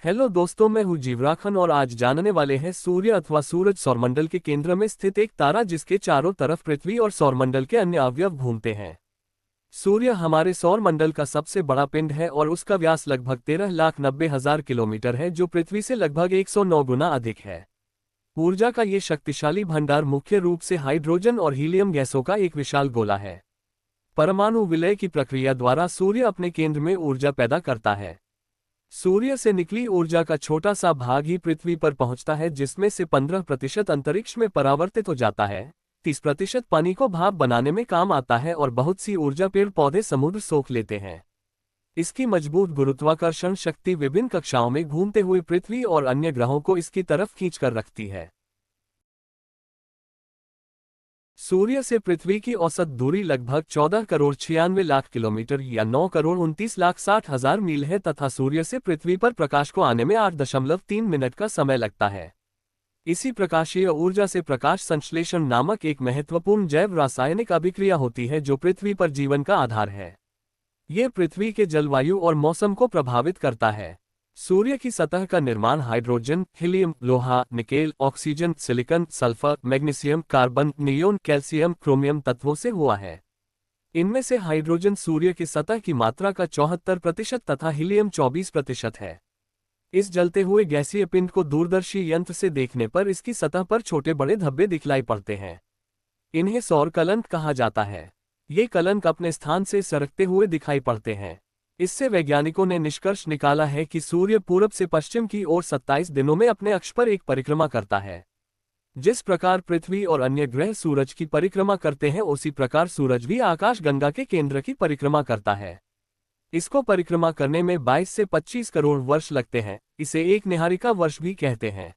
Hello दोस्तों, मैं हूं जीवराखन और आज जानने वाले हैं सूर्य अथवा सूरज सौरमंडल के केंद्र में स्थित एक तारा जिसके चारों तरफ पृथ्वी और सौरमंडल के अन्य अवयव घूमते हैं। सूर्य हमारे सौरमंडल का सबसे बड़ा पिंड है और उसका व्यास लगभग 13,90,000 किलोमीटर है, जो पृथ्वी से लगभग 109 गुना अधिक है। ऊर्जा का ये शक्तिशाली भंडार मुख्य रूप से हाइड्रोजन और हीलियम गैसों का एक विशाल गोला है। परमाणु विलय की प्रक्रिया द्वारा सूर्य अपने केंद्र में ऊर्जा पैदा करता है। सूर्य से निकली ऊर्जा का छोटा सा भाग ही पृथ्वी पर पहुंचता है, जिसमें से 15% अंतरिक्ष में परावर्तित हो जाता है। 30% पानी को भाप बनाने में काम आता है और बहुत सी ऊर्जा पेड़ पौधे समुद्र सोख लेते हैं। इसकी मजबूत गुरुत्वाकर्षण शक्ति विभिन्न कक्षाओं में घूमते हुए पृथ्वी और अन्य ग्रहों को इसकी तरफ खींचकर रखती है। सूर्य से पृथ्वी की औसत दूरी लगभग 14 करोड़ 96 लाख किलोमीटर या 9 करोड़ 29 लाख 60 हजार मील है तथा सूर्य से पृथ्वी पर प्रकाश को आने में 8.3 मिनट का समय लगता है। इसी प्रकाशीय ऊर्जा से प्रकाश संश्लेषण नामक एक महत्वपूर्ण जैव रासायनिक अभिक्रिया होती है, जो पृथ्वी पर जीवन का आधार है। ये पृथ्वी के जलवायु और मौसम को प्रभावित करता है। सूर्य की सतह का निर्माण हाइड्रोजन, हीलियम, लोहा, nickel, oxygen, silicon, sulphur, magnesium, carbon, neon, calcium, chromium तत्वों से हुआ है। इनमें से हाइड्रोजन सूर्य की सतह की मात्रा का 74% तथा हीलियम 24% है। इस जलते हुए गैसीय पिंड को दूरदर्शी यंत्र से देखने पर इसकी सतह पर छोटे बड़े धब्बे दिखलाई पड़ते हैं। इन्हें सौर कलंक कहा जाता है। ये कलंक अपने स्थान से सरकते हुए दिखाई पड़ते हैं। इससे वैज्ञानिकों ने निष्कर्ष निकाला है कि सूर्य पूरब से पश्चिम की ओर 27 दिनों में अपने अक्ष पर एक परिक्रमा करता है। जिस प्रकार पृथ्वी और अन्य ग्रह सूरज की परिक्रमा करते हैं, उसी प्रकार सूरज भी आकाशगंगा के केंद्र की परिक्रमा करता है। इसको परिक्रमा करने में 22 से 25 करोड़ वर्ष लगते हैं। इसे एक निहारिका वर्ष भी कहते हैं।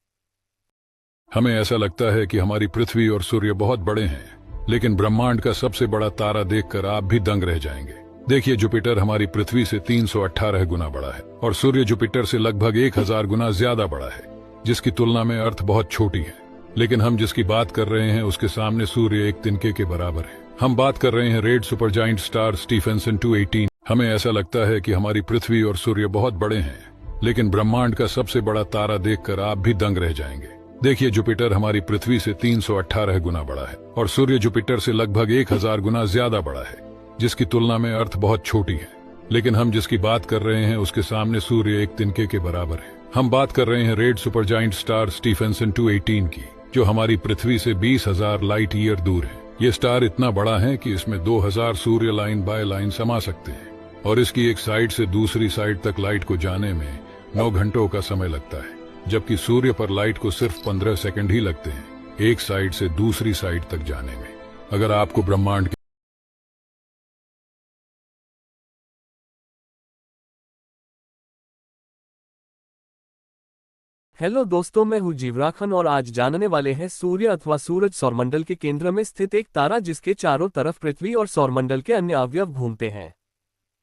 हमें ऐसा लगता है कि हमारी पृथ्वी और सूर्य बहुत बड़े हैं, लेकिन ब्रह्मांड का सबसे बड़ा तारा देखकर आप भी दंग रह जाएंगे। देखिए, जुपिटर हमारी पृथ्वी से 318 गुना बड़ा है और सूर्य जुपिटर से लगभग 1000 गुना ज्यादा बड़ा है, जिसकी तुलना में अर्थ बहुत छोटी है। लेकिन हम जिसकी बात कर रहे हैं उसके सामने सूर्य एक तिनके के बराबर है। हम बात कर रहे हैं रेड सुपरजाइंट स्टार स्टीफेंसन 218। हमें ऐसा लगता है कि हमारी पृथ्वी और सूर्य बहुत बड़े हैं, लेकिन ब्रह्मांड का सबसे बड़ा तारा देखकर आप भी दंग रह जाएंगे। देखिए, जुपिटर हमारी पृथ्वी से 318 गुना बड़ा है और सूर्य जुपिटर से लगभग 1000 गुना ज्यादा बड़ा है, जिसकी तुलना में अर्थ बहुत छोटी है। लेकिन हम जिसकी बात कर रहे हैं उसके सामने सूर्य एक तिनके के बराबर है। हम बात कर रहे हैं रेड सुपरजाइंट स्टार स्टीफेंसन 218 की, जो हमारी पृथ्वी से 20,000 लाइट ईयर दूर है। ये स्टार इतना बड़ा है कि इसमें 2000 सूर्य लाइन बाय लाइन समा सकते हैं और इसकी एक साइड से दूसरी साइड तक लाइट को जाने में 9 घंटों का समय लगता है, जबकि सूर्य पर लाइट को सिर्फ 15 सेकंड ही लगते हैं एक साइड से दूसरी साइड तक जाने में। अगर आपको ब्रह्मांड हेलो दोस्तों, मैं हूं जीवराखन और आज जानने वाले हैं सूर्य अथवा सूरज सौरमंडल के केंद्र में स्थित एक तारा जिसके चारों तरफ पृथ्वी और सौरमंडल के अन्य अवयव घूमते हैं।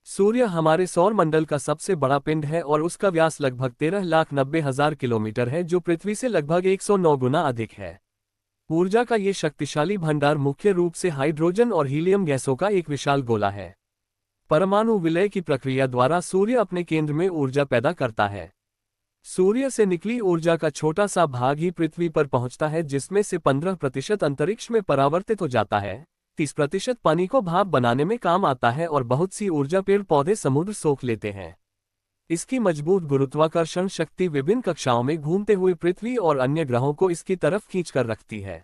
सूर्य हमारे सौरमंडल का सबसे बड़ा पिंड है और उसका व्यास लगभग 13,90,000 किलोमीटर है, जो पृथ्वी से लगभग 109 गुना अधिक है। ऊर्जा का ये शक्तिशाली भंडार मुख्य रूप से हाइड्रोजन और हीलियम गैसों का एक विशाल गोला है। परमाणु विलय की प्रक्रिया द्वारा सूर्य अपने केंद्र में ऊर्जा पैदा करता है। सूर्य से निकली ऊर्जा का छोटा सा भाग ही पृथ्वी पर पहुंचता है, जिसमें से 15% अंतरिक्ष में परावर्तित हो जाता है। 30% पानी को भाप बनाने में काम आता है और बहुत सी ऊर्जा पेड़ पौधे समुद्र सोख लेते हैं। इसकी मजबूत गुरुत्वाकर्षण शक्ति विभिन्न कक्षाओं में घूमते हुए पृथ्वी और अन्य ग्रहों को इसकी तरफ खींचकर रखती है।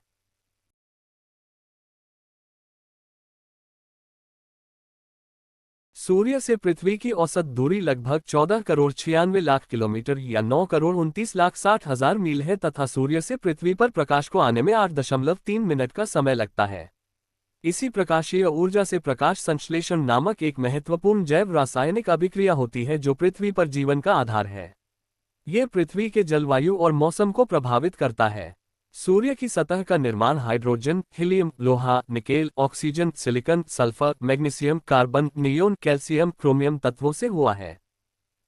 सूर्य से पृथ्वी की औसत दूरी लगभग 14 करोड़ 96 लाख किलोमीटर या 9 करोड़ 29 लाख 60 हजार मील है तथा सूर्य से पृथ्वी पर प्रकाश को आने में 8.3 मिनट का समय लगता है। इसी प्रकाशीय ऊर्जा से प्रकाश संश्लेषण नामक एक महत्वपूर्ण जैव रासायनिक अभिक्रिया होती है, जो पृथ्वी पर जीवन का आधार है। ये पृथ्वी के जलवायु और मौसम को प्रभावित करता है। सूर्य की सतह का निर्माण हाइड्रोजन, हीलियम, लोहा, nickel, oxygen, silicon, sulphur, magnesium, carbon, neon, calcium, chromium तत्वों से हुआ है।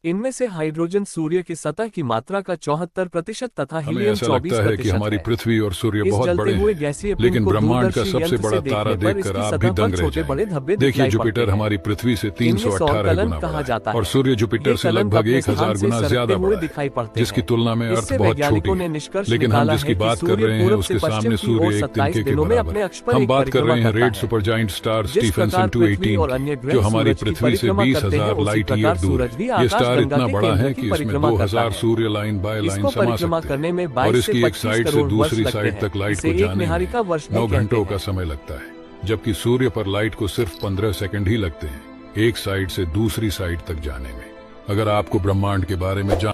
इनमें से हाइड्रोजन सूर्य की सतह की मात्रा का 74% तथा हमें हीलियम ऐसा 24% लगता है कि हमारी है। पृथ्वी और सूर्य इस बहुत जलते बड़े हुए हैं, गैसीय पिंड लेकिन को ब्रह्मांड का दूरदर्शी सबसे यंत्र बड़ा से तारा देखने पर देखकर इसकी आप सतह भी पर दंग रह छोटे बड़े धब्बे जाएंगे। देखिए, दिखाई पड़ते जुपिटर हैं। हमारी पृथ्वी से इन्हें सौर 318 कलन गुना कहा बड़ा है जाता और है। सूर्य ये जुपिटर से कलन लगभग अपने स्थान 1000 से गुना सरकते ज्यादा हुए बड़ा दिखाई है, पड़ते जिसकी हैं। तुलना में अर्थ इससे बहुत छोटी वैज्ञानिकों ने है। निष्कर्ष लेकिन हम निकाला जिसकी है कि बात कर सूर्य रहे हैं पूरब उसके से पश्चिम सामने की सूर्य ओर एक 27 तिनके के दिनों में बराबर अपने है। अक्ष पर हम एक बात कर परिक्रमा रहे हैं करता रेड है। सुपर जाइंट स्टार जिस स्टीफेनसन प्रकार पृथ्वी 218 और अन्य की, ग्रह जो हमारी सूरज की पृथ्वी से परिक्रमा करते हैं, 20,000 उसी लाइट ईयर प्रकार दूर सूरज भी है। ये स्टार आकाशगंगा इतना के बड़ा केंद्र है की कि इसमें परिक्रमा करता 2000 है। सूर्य लाइन बाय लाइन इसको समा परिक्रमा सकते करने में हैं 22 और से इसकी एक 25 साइड से करोड़ वर्ष दूसरी लगते साइड हैं। तक लाइट इसे को एक जाने निहारिका में वर्ष भी 9 कहते घंटों हैं। का समय लगता है, जबकि सूर्य पर लाइट को सिर्फ 15 सेकंड ही लगते हैं एक साइड से दूसरी साइड तक जाने में। अगर आपको ब्रह्मांड के बारे में जान